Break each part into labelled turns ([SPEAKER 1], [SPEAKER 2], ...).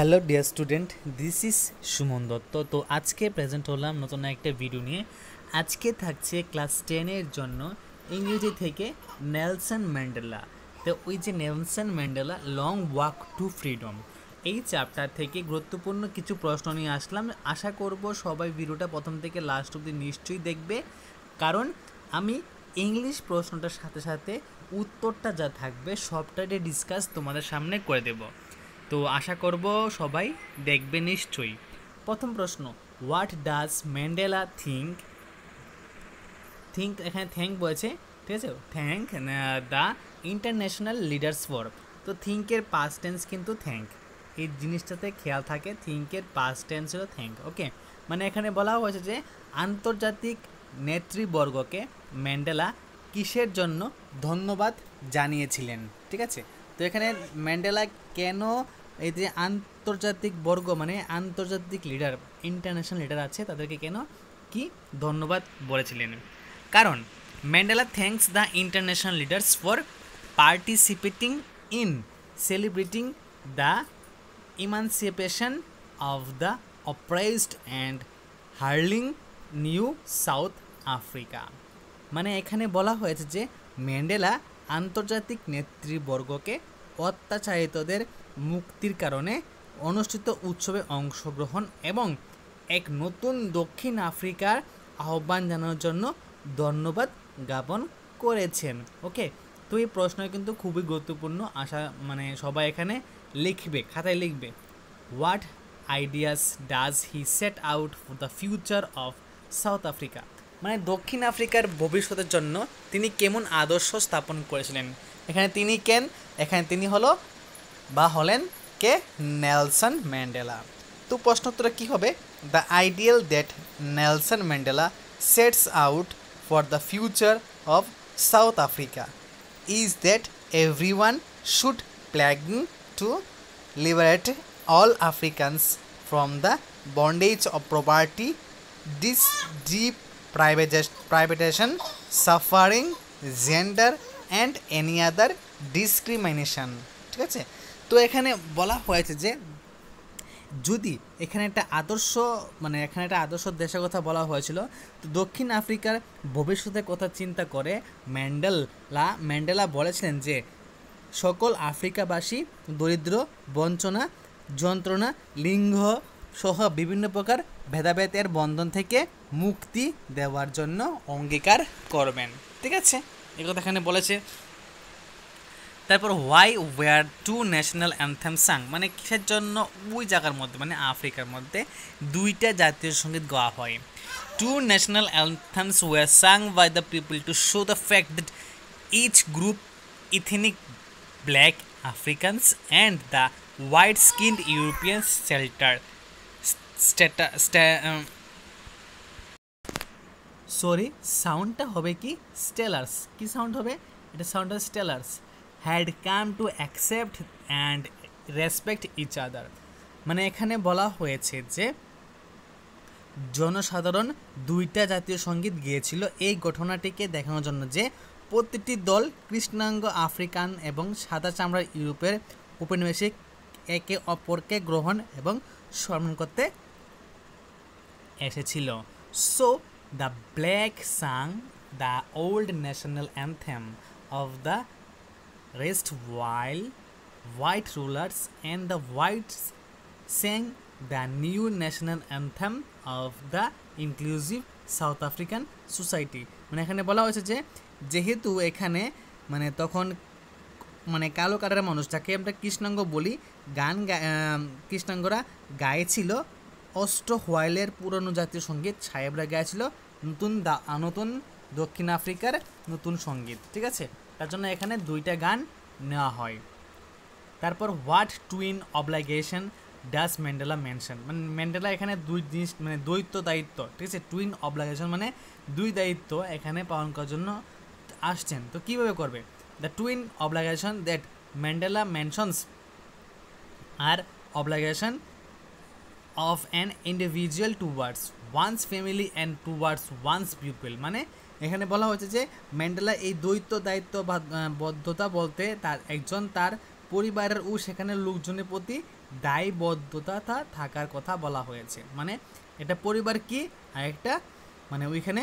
[SPEAKER 1] Hello dear student, this is Suman Dutta. তো আজকে present হলাম নতুন একটা ভিডিও নিয়ে। আজকে থাকছে ক্লাস 10-এর জন্য ইংরেজি থেকে নেলসন ম্যান্ডেলা। তো ওই যে Nelson Mandela long walk two freedom, এই চ্যাপ্টার থেকে গুরুত্বপূর্ণ কিছু প্রশ্ন নিয়ে আসলাম। আশা করব সবাই ভিডিওটা প্রথম থেকে লাস্ট অবধি নিশ্চয়ই দেখবে, কারণ আমি ইংলিশ প্রশ্নটার সাথে সাথে উত্তরটা যা থাকবে সবটাই ডিসকাস তোমাদের সামনে করে দেব। তো আশা করব সবাই দেখবে নিশ্চয়ই। প্রথম প্রশ্ন, হোয়াট ডাজ ম্যান্ডেলা থিঙ্ক এখানে থ্যাঙ্ক বলেছে, ঠিক আছে, thank the international leaders for. তো থিঙ্কের পাস্ট টেন্স কিন্তু থ্যাঙ্ক, এই জিনিসটাতে খেয়াল থাকে। থিঙ্কের পাস্ট টেন্স হলো থ্যাঙ্ক। ওকে, মানে এখানে বলা হয়েছে যে আন্তর্জাতিক নেতৃবর্গকে ম্যান্ডেলা কিসের জন্য ধন্যবাদ জানিয়েছিলেন, ঠিক আছে। তো এখানে ম্যান্ডেলা কেন এই যে আন্তর্জাতিক বর্গ মানে আন্তর্জাতিক লিডার, ইন্টারন্যাশনাল লিডার আছে, তাদেরকে কেন কি ধন্যবাদ বলেছিলেন? কারণ Mandela thanks the international leaders for participating in celebrating the emancipation of the oppressed and heralding new South Africa. মানে এখানে বলা হয়েছে যে ম্যান্ডেলা আন্তর্জাতিক নেতৃবর্গকে অত্যাচারিতদের মুক্তির কারণে অনুষ্ঠিত উৎসবে অংশগ্রহণ এবং এক নতুন দক্ষিণ আফ্রিকার আহ্বান জানানোর জন্য ধন্যবাদ জ্ঞাপন করেছেন। ওকে, তো এই প্রশ্ন কিন্তু খুবই গুরুত্বপূর্ণ। মানে সবাই এখানে লিখবে, খাতায় লিখবে। What ideas does he said out for the future of south Africa, মানে দক্ষিণ আফ্রিকার ভবিষ্যতের জন্য তিনি কেমন আদর্শ স্থাপন করেছিলেন। এখানে তিনি কেন, এখানে তিনি হলেন কে, নেলসন ম্যান্ডেলা। তো প্রশ্নোত্তরে কী হবে? The ideal that Nelson Mandela sets out for the future of south Africa is that everyone should plugin two liberate all Africans from the bondage of property, deprivation, suffering, gender and any other discrimination, ঠিক আছে। তো এখানে বলা হয়েছে যে যদি এখানে একটা আদর্শ, মানে এখানে একটা আদর্শ দেশের কথা বলা হয়েছিল, তো দক্ষিণ আফ্রিকার ভবিষ্যতের কথা চিন্তা করে ম্যান্ডেলা বলেছিলেন যে সকল আফ্রিকাবাসী দরিদ্র, বঞ্চনা, যন্ত্রণা, লিঙ্গ সহ বিভিন্ন প্রকার ভেদাভেদের বন্ধন থেকে মুক্তি দেওয়ার জন্য অঙ্গীকার করবেন, ঠিক আছে, এই কথা এখানে বলেছে। তারপর why were two national anthem sung, মানে কিসের জন্য ওই জায়গার মধ্যে মানে আফ্রিকার মধ্যে দুইটা জাতীয় সঙ্গীত গাওয়া হয়। Two national anthems were sung by the people to show the fact that each group ethnic black Africans and the white-skinned Europeans সাউন্ডটা হবে কি স্টেলার্স, কি সাউন্ড হবে এটা? সাউন্ড হবে settlers had come to accept and respect each other. মানে এখানে বলা হয়েছে যে জনসাধারণ দুইটা জাতীয় সঙ্গীত গিয়েছিল এই ঘটনাটিকে দেখানোর জন্য যে প্রতিটি দল কৃষ্ণাঙ্গ আফ্রিকান এবং সাদা চামড়ার ইউরোপের উপনিবেশিক একে অপরকে গ্রহণ এবং সম্মান করতে এসেছিল। So the black sang the old national anthem of the rest while white rulers and the whites sang the new national anthem of the inclusive South African society। মানে এখানে বলা হয়েছে যে যেহেতু এখানে মানে তখন মানে কালো কালারের মানুষ, যাকে আমরা কৃষ্ণাঙ্গ বলি, কৃষ্ণাঙ্গরা গাইছিল হোয়াইলের পুরনো জাতীয় সঙ্গীত, সাহেবরা গাইছিল নতুন দক্ষিণ আফ্রিকার নতুন সঙ্গীত, ঠিক আছে। তার জন্য এখানে দুইটা গান নেওয়া হয়। তারপর what twin obligation does Mandela mention, মানে ম্যান্ডেলা এখানে দুই জিনিস মানে দায়িত্ব, ঠিক আছে। টুইন অবলিগেশন মানে দুই দায়িত্ব এখানে পালন করার জন্য আসছেন। তো কীভাবে করবে? The twin obligation that Mandela mentions are obligation of an individual towards one's family and towards one's people. মানে এখানে বলা হয়েছে যে ম্যান্ডেলা এই দায়িত্ব বদ্ধতা বলতে তার পরিবারের ও সেখানে লোকজনের প্রতি দায়বদ্ধতা থাকার কথা বলা হয়েছে। মানে এটা পরিবার কি, আর একটা মানে ওইখানে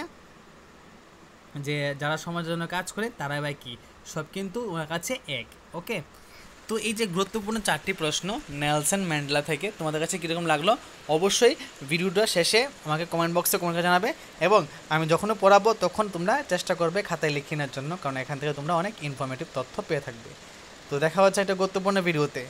[SPEAKER 1] যে যারা সমাজের জন্য কাজ করে তারাই বা কি, সব কিন্তু ওনার কাছে এক। ওকে, তো এই যে গুরুত্বপূর্ণ 4টি প্রশ্ন নেলসন ম্যান্ডেলা থেকে তোমাদের কাছে কীরকম লাগলো অবশ্যই ভিডিওটা শেষে আমাকে কমেন্ট বক্সে কমেন্ট করে জানাবে, এবং আমি যখনও পড়াবো তখন তোমরা চেষ্টা করবে খাতায় লিখে নেওয়ার জন্য, কারণ এখান থেকে তোমরা অনেক ইনফরমেটিভ তথ্য পেয়ে থাকবে। তো দেখা হচ্ছে একটা গুরুত্বপূর্ণ ভিডিওতে।